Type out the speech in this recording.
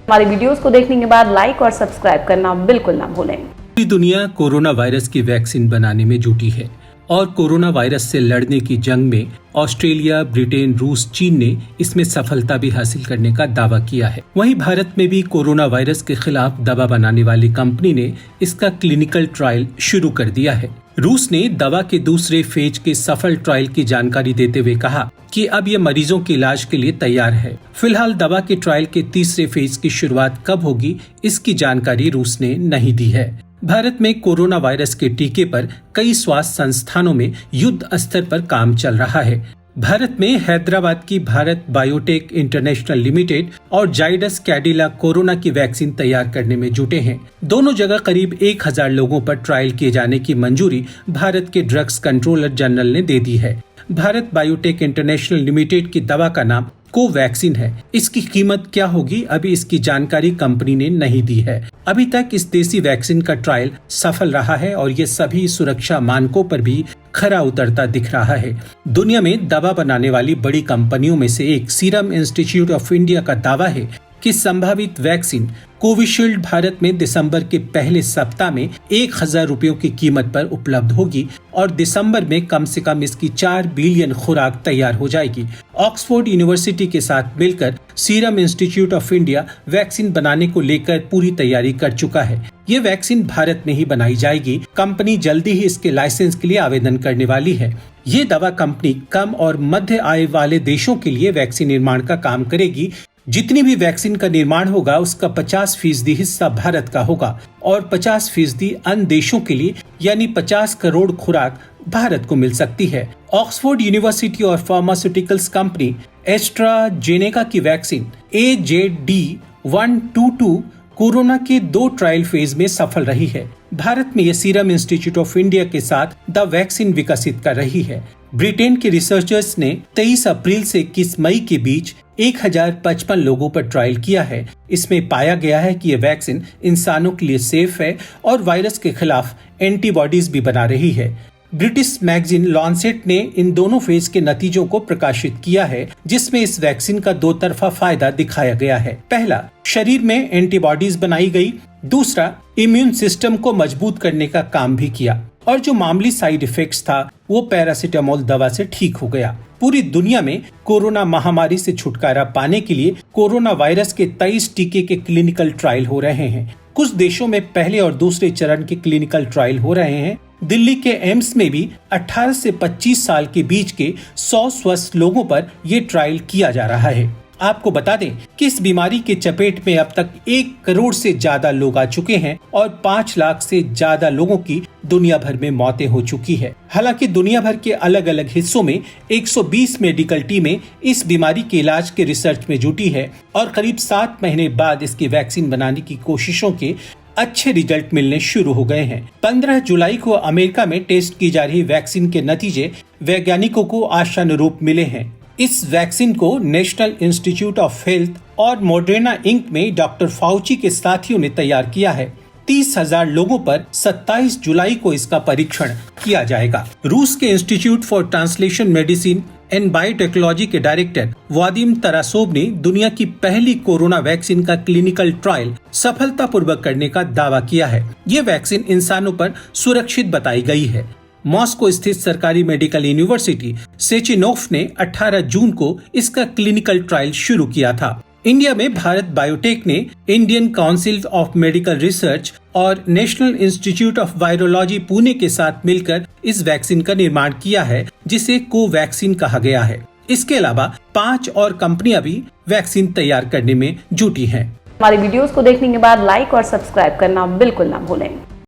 हमारी वीडियोस को देखने के बाद लाइक और सब्सक्राइब करना बिल्कुल ना भूलें। पूरी दुनिया कोरोना वायरस की वैक्सीन बनाने में जुटी है और कोरोना वायरस से लड़ने की जंग में ऑस्ट्रेलिया, ब्रिटेन, रूस, चीन ने इसमें सफलता भी हासिल करने का दावा किया है। वहीं भारत में भी कोरोना वायरस के खिलाफ दवा बनाने वाली कंपनी ने इसका क्लिनिकल ट्रायल शुरू कर दिया है। रूस ने दवा के दूसरे फेज के सफल ट्रायल की जानकारी देते हुए कहा कि अब ये मरीजों के इलाज के लिए तैयार है। फिलहाल दवा के ट्रायल के तीसरे फेज की शुरुआत कब होगी, इसकी जानकारी रूस ने नहीं दी है। भारत में कोरोना वायरस के टीके पर कई स्वास्थ्य संस्थानों में युद्ध स्तर पर काम चल रहा है। भारत में हैदराबाद की भारत बायोटेक इंटरनेशनल लिमिटेड और जाइडस कैडिला कोरोना की वैक्सीन तैयार करने में जुटे हैं। दोनों जगह करीब 1000 लोगों पर ट्रायल किए जाने की मंजूरी भारत के ड्रग्स कंट्रोलर जनरल ने दे दी है। भारत बायोटेक इंटरनेशनल लिमिटेड की दवा का नाम कोवैक्सीन है। इसकी कीमत क्या होगी, अभी इसकी जानकारी कंपनी ने नहीं दी है। अभी तक इस देसी वैक्सीन का ट्रायल सफल रहा है और ये सभी सुरक्षा मानकों पर भी खरा उतरता दिख रहा है। दुनिया में दवा बनाने वाली बड़ी कंपनियों में से एक सीरम इंस्टीट्यूट ऑफ इंडिया का दावा है कि संभावित वैक्सीन कोविशील्ड भारत में दिसंबर के पहले सप्ताह में 1000 रुपयों की कीमत पर उपलब्ध होगी और दिसंबर में कम से कम इसकी 4 बिलियन खुराक तैयार हो जाएगी। ऑक्सफोर्ड यूनिवर्सिटी के साथ मिलकर serum institute of India vaccine बनाने को लेकर पूरी तैयारी कर चुका है। ये वैक्सीन भारत में ही बनाई जाएगी। कंपनी जल्दी ही इसके लाइसेंस के लिए आवेदन करने वाली है। ये दवा कंपनी कम और मध्य आय वाले देशों के लिए वैक्सीन निर्माण का काम करेगी। जितनी भी वैक्सीन का निर्माण होगा उसका 50% हिस्सा भारत का होगा और 50% अन्य देशों के लिए, यानी 50 करोड़ खुराक भारत को मिल सकती है। ऑक्सफोर्ड यूनिवर्सिटी और फार्मास्यूटिकल्स कंपनी एस्ट्राजेनेका की वैक्सीन AZD122 कोरोना के 2 ट्रायल फेज में सफल रही है। भारत में यह सीरम इंस्टीट्यूट ऑफ इंडिया के साथ द वैक्सीन विकसित कर रही है। ब्रिटेन के रिसर्चर्स ने 23 अप्रैल से 21 मई के बीच 1055 लोगों पर ट्रायल किया है। इसमें पाया गया है कि यह वैक्सीन इंसानों के लिए सेफ है और वायरस के खिलाफ एंटीबॉडीज भी बना रही है। ब्रिटिश मैगजीन लॉन्सेट ने इन दोनों फेज के नतीजों को प्रकाशित किया है, जिसमें इस वैक्सीन का 2 तरफा फायदा दिखाया गया है। पहला, शरीर में एंटीबॉडीज बनाई गई। दूसरा, इम्यून सिस्टम को मजबूत करने का काम भी किया और जो मामूली साइड इफेक्ट्स था वो पैरासीटामोल दवा से ठीक हो गया। पूरी दुनिया में कोरोना महामारी से छुटकारा पाने के लिए कोरोना वायरस के 23 टीके के क्लिनिकल ट्रायल हो रहे हैं। कुछ देशों में पहले और दूसरे चरण के क्लिनिकल ट्रायल हो रहे हैं। दिल्ली के एम्स में भी 18 से 25 साल के बीच के 100 स्वस्थ लोगों पर ये ट्रायल किया जा रहा है। आपको बता दें कि इस बीमारी के चपेट में अब तक 1 करोड़ से ज्यादा लोग आ चुके हैं और 5 लाख से ज्यादा लोगों की दुनिया भर में मौतें हो चुकी है। हालांकि दुनिया भर के अलग अलग हिस्सों में 120 मेडिकल टीमें इस बीमारी के इलाज के रिसर्च में जुटी है और करीब 7 महीने बाद इसकी वैक्सीन बनाने की कोशिशों के अच्छे रिजल्ट मिलने शुरू हो गए हैं। 15 जुलाई को अमेरिका में टेस्ट की जा रही वैक्सीन के नतीजे वैज्ञानिकों को आशानुरूप मिले हैं। इस वैक्सीन को नेशनल इंस्टीट्यूट ऑफ हेल्थ और मॉडर्ना इंक में डॉक्टर फाउची के साथियों ने तैयार किया है। 30,000 लोगों पर 27 जुलाई को इसका परीक्षण किया जाएगा। रूस के institute for translation medicine and biotechnology के डायरेक्टर वादिम तरासोव ने दुनिया की पहली कोरोना वैक्सीन का क्लिनिकल ट्रायल सफलतापूर्वक करने का दावा किया है। ये वैक्सीन इंसानों पर सुरक्षित बताई गई है। मॉस्को स्थित सरकारी मेडिकल यूनिवर्सिटी सेचिनोफ ने 18 जून को इसका क्लिनिकल ट्रायल शुरू किया था। इंडिया में भारत बायोटेक ने Indian council of medical research और national institute of virology Pune के साथ मिलकर इस वैक्सीन का निर्माण किया है, जिसे कोवैक्सीन कहा गया है। इसके अलावा 5 और कंपनियां भी वैक्सीन तैयार करने में जुटी हैं। हमारी वीडियोस को देखने के बाद लाइक और सब्सक्राइब करना बिल्कुल ना भूलें।